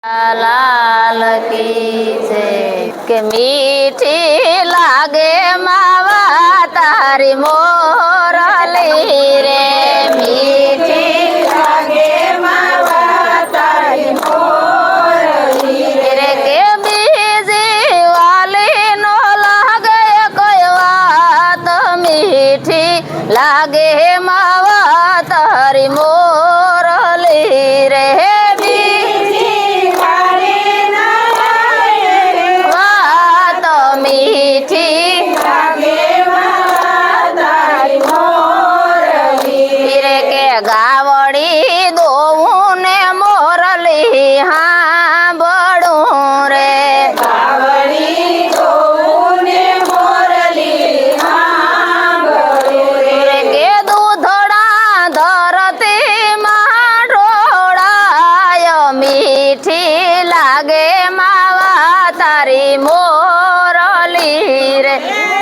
लाल की जय के मीठी लागे मावा तारी मोरली रे मीठी लागे मावा तारी मोरली रे के बीजी वाली नो लागे कोई बात मीठी लागे मावा तारी मोरली रे गावड़ी दोऊं ने मोरली हाँ बड़ू रे गावड़ी दोऊं ने मोरली हाँ बड़ू रे के दूधड़ा धरती मां ढोड़ाय मीठी लागे मावा तारी मोरली रे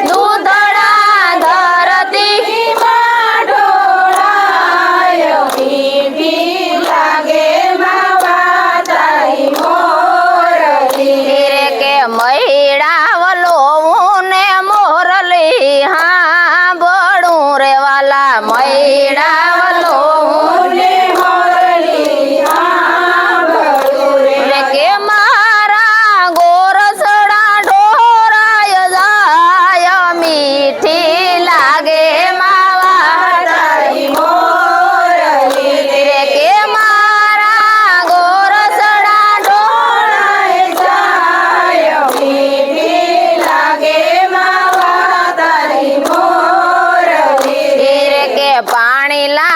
दूधड़ा धरती मैड़ावलो ने मोरली हाँ बड़ू रे वाला मैड़ावलो ने मोरली हाँ बड़ू रे के मारा गोरसड़ा ढोराय जाय मीठी लागे मावा तारी मोरली रे के मारा गोरसड़ा ढोराय जाय पानी ला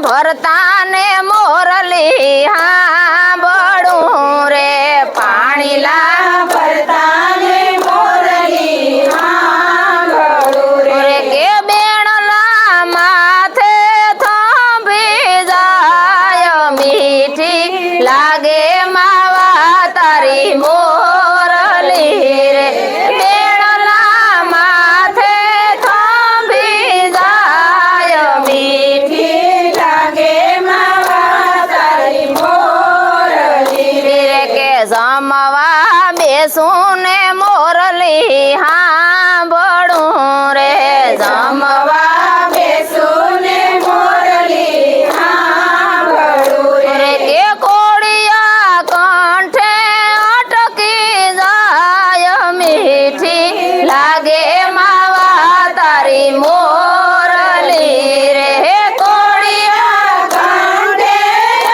भरता ने मोरली हाँ बड़ू रे पानी ला भरता ने मोरली हाँ बड़ू रे के बेणला माथे थंभी जाय मीठी लागे मावा तारी मोरली रे बेणला माथे थंभी जाय मीठी लागे मावा तारी मोरली रे के समवा बेसुने मोरली हाँ बड़ू रे समवा बेसुने मोरली हाँ बड़ू रे के कोड़िया कंठे अटकी जाय मीठी लागे मावा तारी मोरली रे कोड़िया कंठे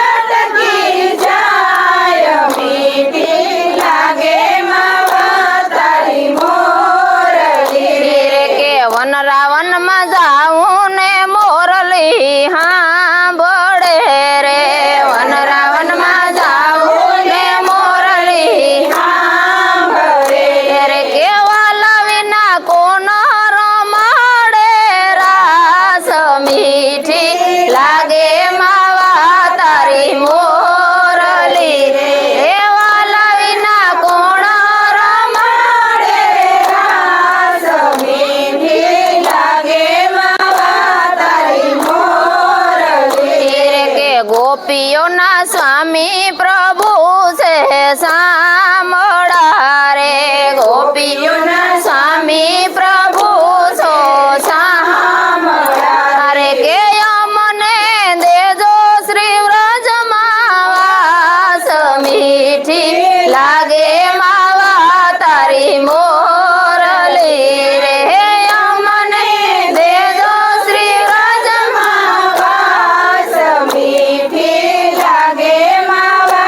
अटकी जाय मीठी लागे मावा तारी मोरली रे के वन रावण में जाऊं ने मोरली हाँ बड़े रे वन रावण में जाऊं ने मोरली हाँ बड़े रे के वाला विना कोन रमाड़े रास मीठी लागे मावा तारी मोरली रे वाला विना कोन रमाड़े रास मीठी लागे मावा तारी मोरली रे के गोपियों ना स्वामी प्रभु से सामड़ा रे गोपियों ना स्वामी प्रभु सो सामड़ा रे के यमने देजो श्री व्रज मावास मीठी लागे मावा तारी मोरली रे यमने देजो श्री व्रज मावास मीठी लागे मावा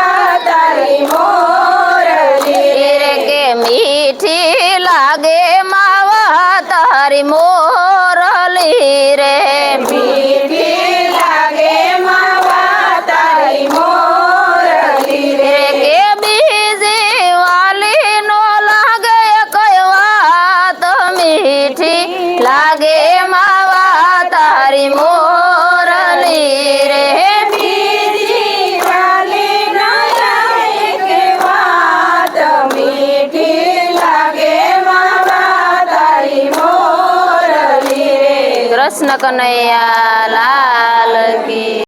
तारी मोरली रे के मीठी लागे मावा तारी मोरली रे मीठी लागे मावा तारी मोरली रे के बीजी वाली नो लागे कोई बात मीठी लागे मावा तारी मोरली रे बीजी वाली नो लागे कोई बात मीठी लागे मावा तारी मोरली रे कृष्ण कन्हैया।